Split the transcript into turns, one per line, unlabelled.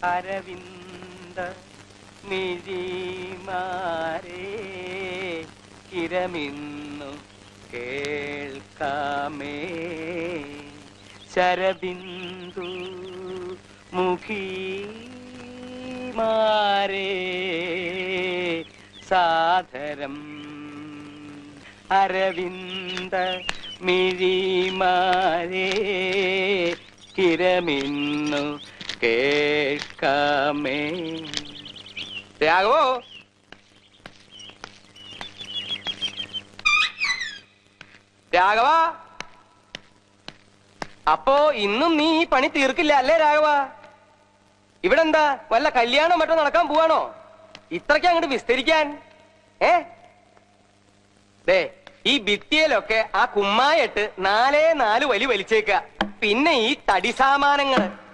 അരവിന്ദ മിഴിമാരേ കിരമിന്നു കേൾക്കാമേ ശരബിന്ദു മുഖീമാരേ സാദരം അരവിന്ദ മിഴിമാരേ കിരമിന്നു കേൾക്കാമേ. രാഘവോ, രാഘവ, അപ്പോ ഇന്നും നീ ഈ പണി തീർക്കില്ല അല്ലേ രാഘവ? ഇവിടെ എന്താ വല്ല കല്യാണം മറ്റോ നടക്കാൻ പോവാണോ ഇത്രയ്ക്ക് അങ്ങോട്ട് വിസ്തരിക്കാൻ? ദേ ഈ ഭിത്തിയിലൊക്കെ ആ കുമ്മായിട്ട് 4 വലി വലിച്ചേക്ക. പിന്നെ ഈ തടി സാമാനങ്ങള്